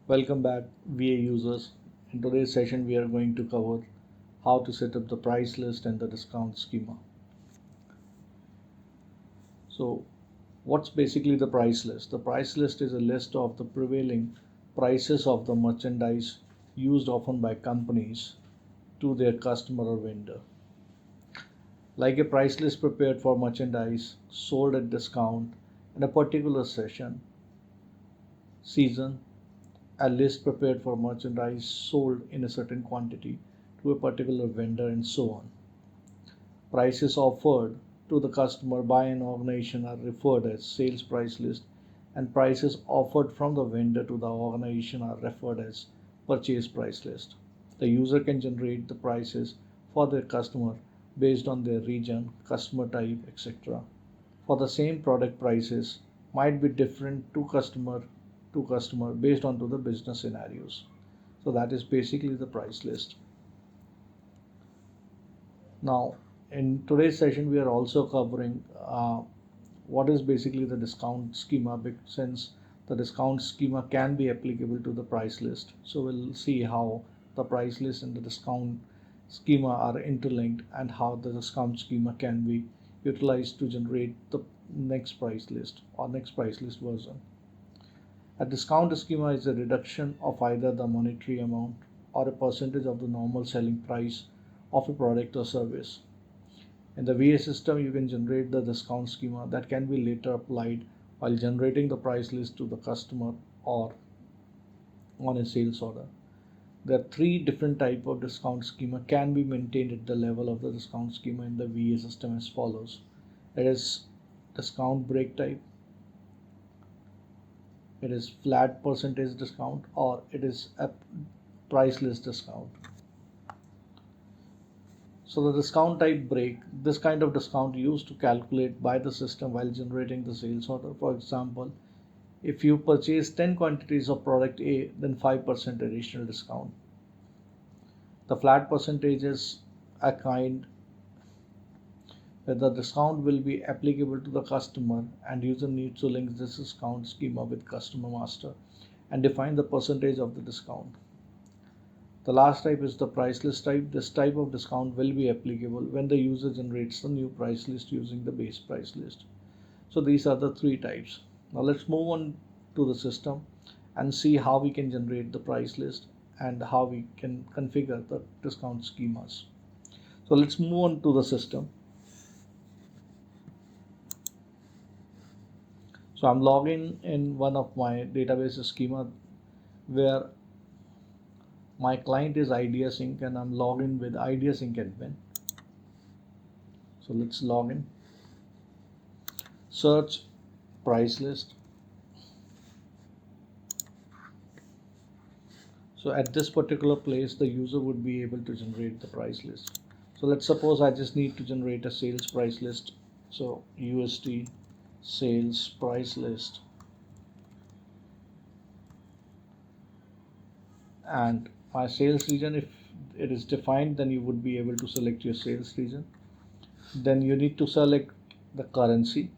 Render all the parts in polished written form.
Welcome back, VA users. In today's session, we are going to cover how to set up the price list and the discount schema. So, what's basically the price list? The price list is a list of the prevailing prices of the merchandise used often by companies to their customer or vendor. Like a price list prepared for merchandise sold at discount in a particular season, a list prepared for merchandise sold in a certain quantity to a particular vendor, and so on. Prices offered to the customer by an organization are referred as sales price list, and prices offered from the vendor to the organization are referred as purchase price list. The user can generate the prices for their customer based on their region, customer type, etc. For the same product, prices might be different to customer based on to the business scenarios. So that is basically the price list. Now, in today's session, we are also covering what is basically the discount schema, since the discount schema can be applicable to the price list. So we'll see how the price list and the discount schema are interlinked and how the discount schema can be utilized to generate the next price list or next price list version. A discount schema is a reduction of either the monetary amount or a percentage of the normal selling price of a product or service. In the VA system, you can generate the discount schema that can be later applied while generating the price list to the customer or on a sales order. There are three different types of discount schema can be maintained at the level of the discount schema in the VA system as follows. It is discount break type, it is flat percentage discount, or it is a price list discount. So the discount type break, this kind of discount used to calculate by the system while generating the sales order. For example, if you purchase 10 quantities of product A, then 5% additional discount. The flat percentage is a kind where the discount will be applicable to the customer, and user needs to link this discount schema with customer master and define the percentage of the discount. The last type is the price list type. This type of discount will be applicable when the user generates the new price list using the base price list. So these are the three types. Now let's move on to the system and see how we can generate the price list and how we can configure the discount schemas. So let's move on to the system. So I'm logging in one of my database schema where my client is IdeaSync and I'm logged in with IdeaSync admin. So let's log in. Search price list. So at this particular place, the user would be able to generate the price list. So let's suppose I just need to generate a sales price list. So USD sales price list, and my sales region, if it is defined, then you would be able to select your sales region. Then you need to select the currency,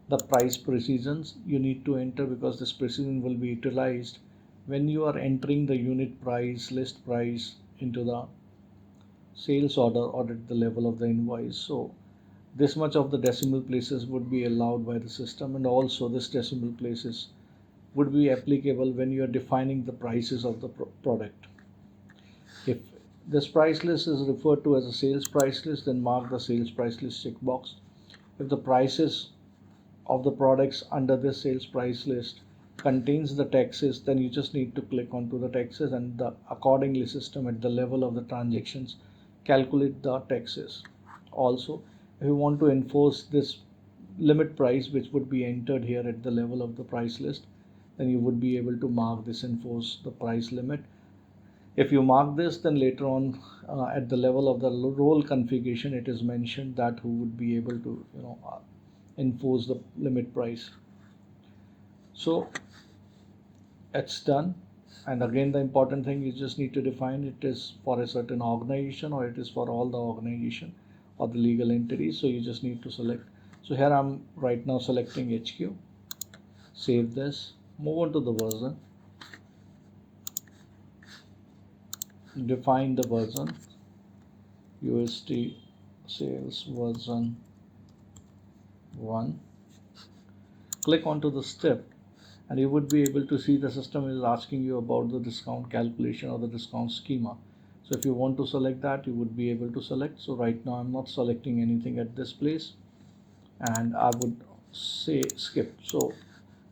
the price precisions you need to enter, because this precision will be utilized when you are entering the unit price, list price into the sales order or at the level of the invoice. So this much of the decimal places would be allowed by the system, and also this decimal places would be applicable when you are defining the prices of the product. If this price list is referred to as a sales price list, then mark the sales price list checkbox. If the prices of the products under this sales price list contains the taxes, then you just need to click onto the taxes, and the accordingly system at the level of the transactions calculate the taxes. Also, if you want to enforce this limit price, which would be entered here at the level of the price list, then you would be able to mark this enforce the price limit. If you mark this, then later on at the level of the role configuration, it is mentioned that who would be able to enforce the limit price. So it's done. And again, the important thing, you just need to define it is for a certain organization or it is for all the organization or the legal entities. So you just need to select. So here I'm right now selecting HQ. Save this, move on to the version. define the version, USD sales version 1, click onto the step, and you would be able to see the system is asking you about the discount calculation or the discount schema. So if you want to select that, you would be able to select. So right now I'm not selecting anything at this place, and I would say skip. So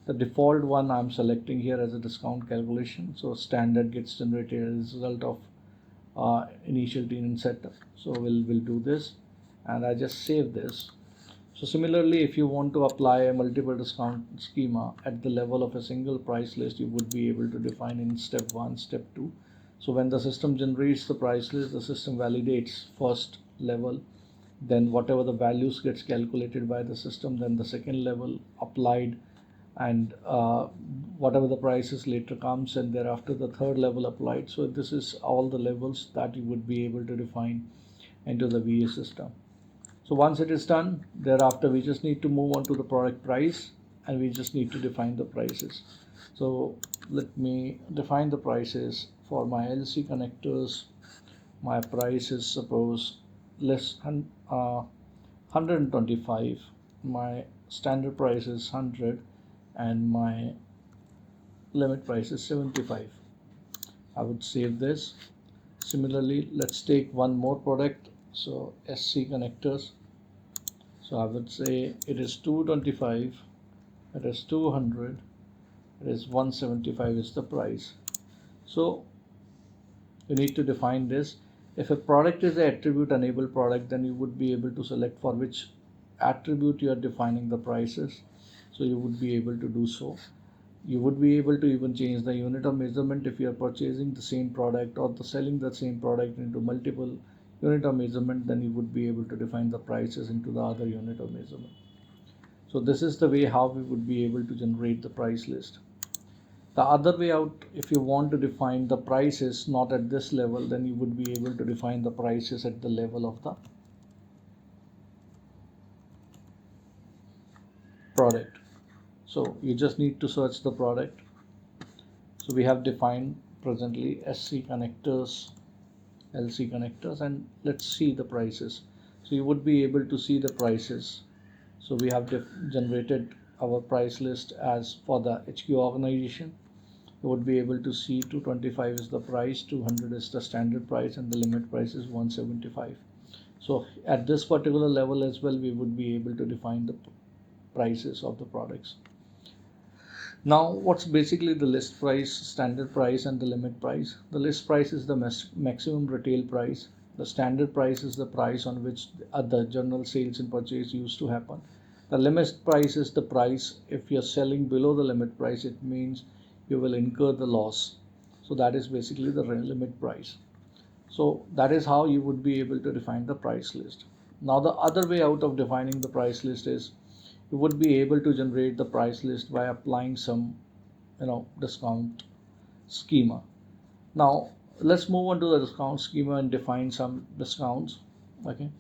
the default one I'm selecting here as a discount calculation. So standard gets generated as a result of initial tenant setup. So we'll do this, and I just save this. So similarly, if you want to apply a multiple discount schema at the level of a single price list, you would be able to define in step 1, step 2. So when the system generates the price list, the system validates first level, then whatever the values gets calculated by the system, then the second level applied, and whatever the prices later comes, and thereafter the third level applied. So this is all the levels that you would be able to define into the VA system. So once it is done, thereafter we just need to move on to the product price, and we just need to define the prices. So let me define the prices for my LC connectors. My price is suppose less 125, my standard price is 100, and my limit price is 75. I would save this. Similarly, let's take one more product, so SC connectors. So I would say it is 225, it is 200, it is 175 is the price. So you need to define this. If a product is an attribute enabled product, then you would be able to select for which attribute you are defining the prices. So you would be able to do so. You would be able to even change the unit of measurement if you are purchasing the same product or selling the same product into multiple unit of measurement, then you would be able to define the prices into the other unit of measurement. So this is the way how we would be able to generate the price list. The other way out, if you want to define the prices not at this level, then you would be able to define the prices at the level of the product. So you just need to search the product. So we have defined presently SC connectors, LC connectors, and let's see the prices. So you would be able to see the prices. So we have generated our price list as for the HQ organization. You would be able to see 225 is the price, 200 is the standard price, and the limit price is 175. So at this particular level as well, we would be able to define the prices of the products. Now, what's basically the list price, standard price, and the limit price? The list price is the maximum retail price. The standard price is the price on which the general sales and purchase used to happen. The limit price is the price. If you're selling below the limit price, it means you will incur the loss. So that is basically the limit price. So that is how you would be able to define the price list. Now the other way out of defining the price list is you would be able to generate the price list by applying some discount schema. Now let's move on to the discount schema and define some discounts. Okay,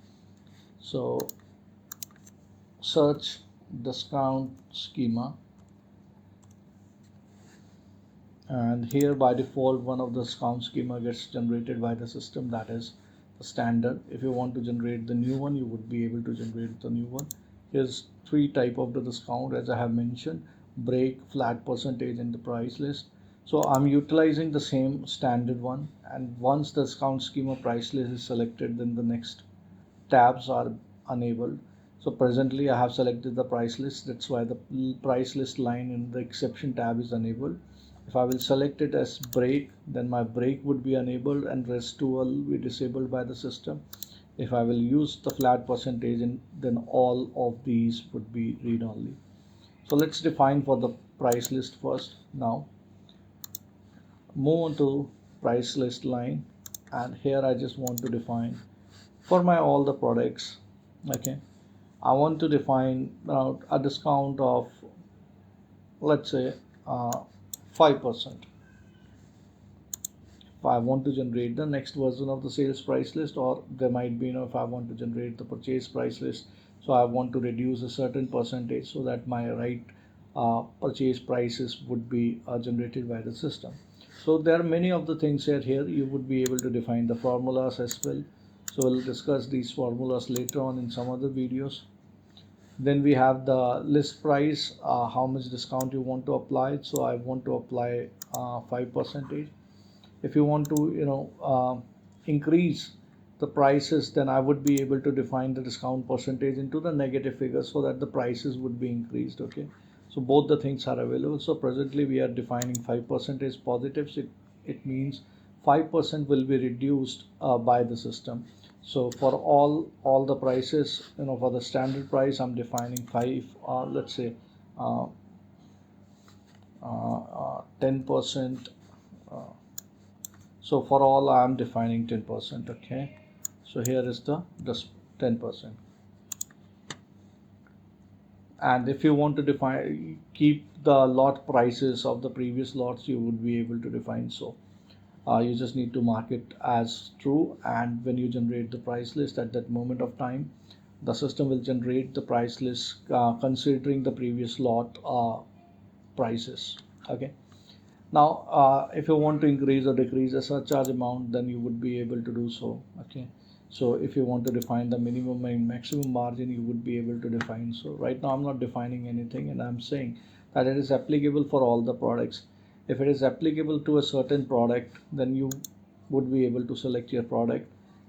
so search discount schema, and here by default one of the discount schema gets generated by the system, that is the standard. If you want to generate the new one, you would be able to generate the new one. Here's three type of the discount, as I have mentioned: break, flat percentage, and the price list. So I'm utilizing the same standard one, and once the discount schema price list is selected, then the next tabs are enabled. So presently I have selected the price list, that's why the price list line in the exception tab is enabled. If I will select it as break, then my break would be enabled and rest two will be disabled by the system. If I will use the flat percentage, then all of these would be read only. So let's define for the price list first. Now move on to price list line, and here I just want to define for my all the products. Okay, I want to define a discount of, let's say, 5%. If I want to generate the next version of the sales price list, or there might be, if I want to generate the purchase price list, so I want to reduce a certain percentage so that my purchase prices would be generated by the system. So there are many of the things here. You would be able to define the formulas as well. So we'll discuss these formulas later on in some other videos. Then we have the list price, how much discount you want to apply. So I want to apply 5%. If you want to increase the prices, then I would be able to define the discount percentage into the negative figure so that the prices would be increased. Okay, so both the things are available. So presently we are defining 5% as positives. It means 5% will be reduced by the system. So for all the prices, for the standard price, I'm defining 5, let's say 10%. So for all I'm defining 10%. Okay, so here is the just 10%. And if you want to define keep the lot prices of the previous lots, you would be able to define. So you just need to mark it as true, and when you generate the price list at that moment of time, the system will generate the price list considering the previous lot prices. Okay, now if you want to increase or decrease the surcharge amount, then you would be able to do so. Okay, so if you want to define the minimum and maximum margin, you would be able to define. So right now I'm not defining anything, and I'm saying that it is applicable for all the products. If it is applicable to a certain product, then you would be able to select your product.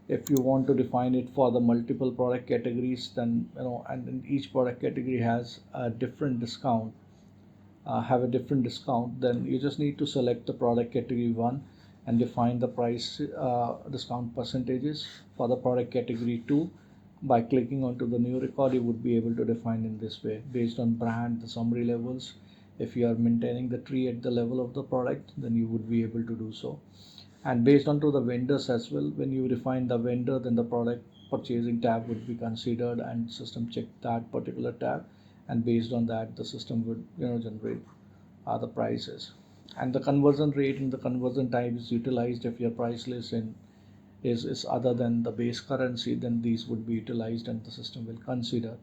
If you want to define it for the multiple product categories, then and then each product category has a different discount, then you just need to select the product category 1 and define the price discount percentages for the product category 2. By clicking onto the new record, you would be able to define in this way based on brand, the summary levels. If you are maintaining the tree at the level of the product, then you would be able to do so. And based on to the vendors as well, when you define the vendor, then the product purchasing tab would be considered, and system check that particular tab, and based on that the system would generate the prices. And the conversion rate and the conversion time is utilized. If your price list is other than the base currency, then these would be utilized, and the system will consider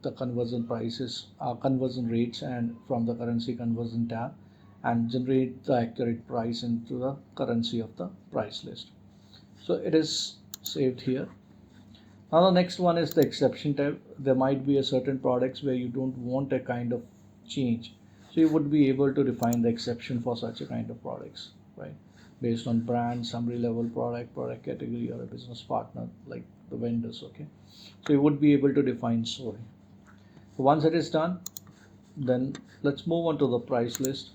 the conversion prices, conversion rates, and from the currency conversion tab, and generate the accurate price into the currency of the price list. So it is saved here. Now the next one is the exception tab. There might be a certain products where you don't want a kind of change, so you would be able to define the exception for such a kind of products, right? Based on brand, summary level, product category, or a business partner like the vendors. Okay, so you would be able to define so. Once it is done, then let's move on to the price list.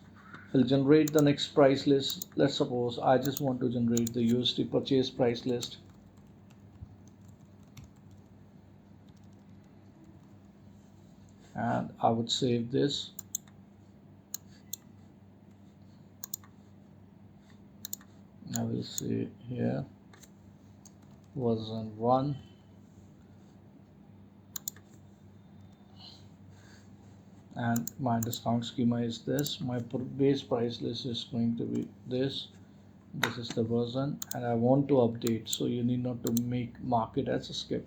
We'll generate the next price list. Let's suppose I just want to generate the USD purchase price list. And I would save this. I will say here version 1, and my discount schema is this. My base price list is going to be this. This is the version, and I want to update, so you need not to mark it as a skip.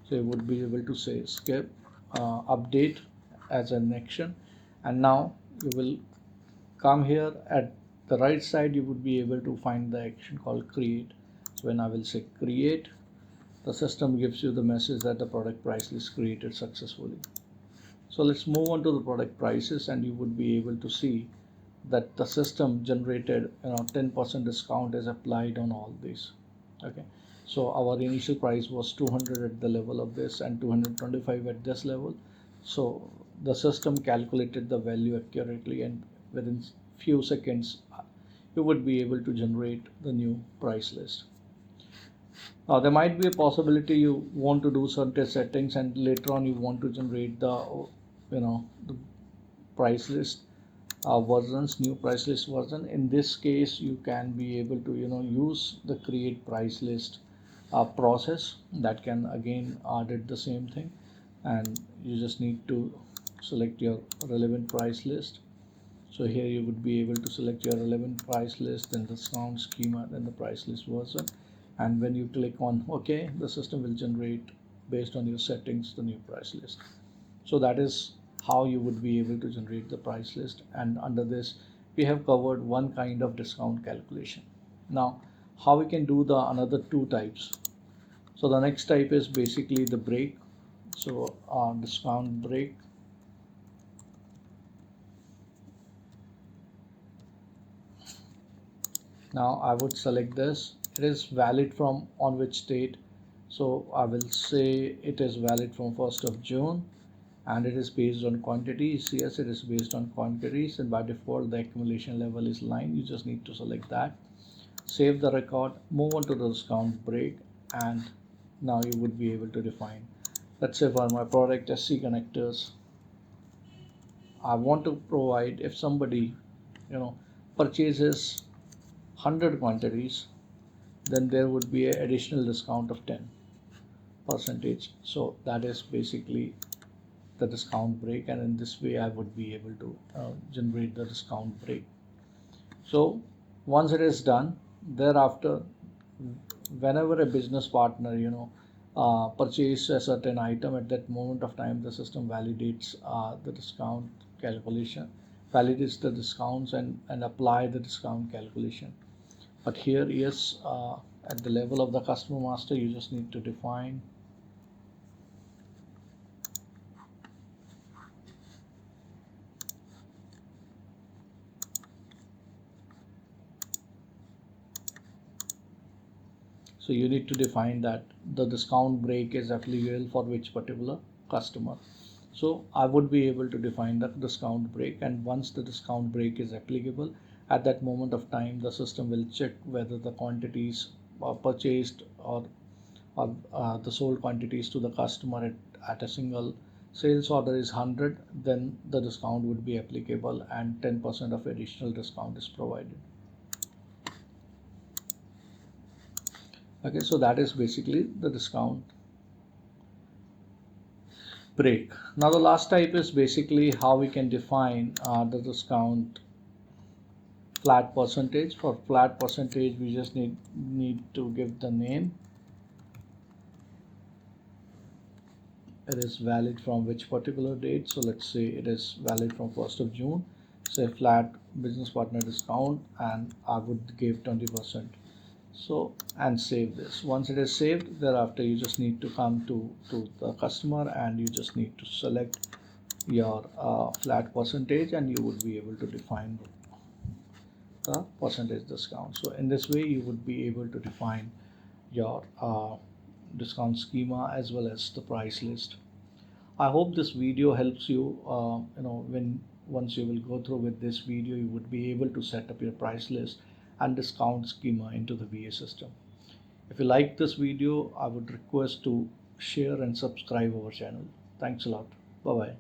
So you would be able to say skip update as an action, and now you will come here at the right side. You would be able to find the action called create. So when I will say create, the system gives you the message that the product price list created successfully. So let's move on to the product prices, and you would be able to see that the system generated 10% discount is applied on all these. Okay, so our initial price was 200 at the level of this and 225 at this level. So the system calculated the value accurately, and within few seconds you would be able to generate the new price list. Now there might be a possibility you want to do certain settings, and later on you want to generate the the price list versions, new price list version. In this case, you can be able to use the create price list process that can again audit the same thing, and you just need to select your relevant price list. So here you would be able to select your relevant price list, then the discount schema, then the price list version, and when you click on OK, the system will generate based on your settings the new price list. So that is how you would be able to generate the price list, and under this we have covered one kind of discount calculation. Now, how we can do the another two types? So the next type is basically the break. So discount break. Now I would select this. It is valid from on which date? So I will say it is valid from 1st of June, and it is based on quantities. Yes, it is based on quantities, and by default the accumulation level is line. You just need to select that. Save the record, move on to the discount break, and now you would be able to define. Let's say for my product SC connectors, I want to provide, if somebody purchases 100 quantities, then there would be an additional discount of 10%. So that is basically the discount break, and in this way I would be able to generate the discount break. So once it is done, thereafter, whenever a business partner purchase a certain item, at that moment of time the system validates the discount calculation, validates the discounts, and apply the discount calculation. But here, yes, at the level of the customer master, you just need to define. So you need to define that the discount break is applicable for which particular customer. So I would be able to define the discount break, and once the discount break is applicable, at that moment of time the system will check whether the quantities purchased or the sold quantities to the customer at a single sales order is 100, then the discount would be applicable and 10% of additional discount is provided. Okay, so that is basically the discount break. Now the last type is basically how we can define the discount flat percentage. For flat percentage, we just need to give the name. It is valid from which particular date? So let's say it is valid from 1st of June. Say flat business partner discount, and I would give 20%. So, and save this. Once it is saved, thereafter you just need to come to the customer, and you just need to select your flat percentage, and you would be able to define the percentage discount. So in this way you would be able to define your discount schema as well as the price list. I hope this video helps you. When once you will go through with this video, you would be able to set up your price list and discount schema into the VA system. If you like this video, I would request to share and subscribe our channel. Thanks a lot. Bye bye.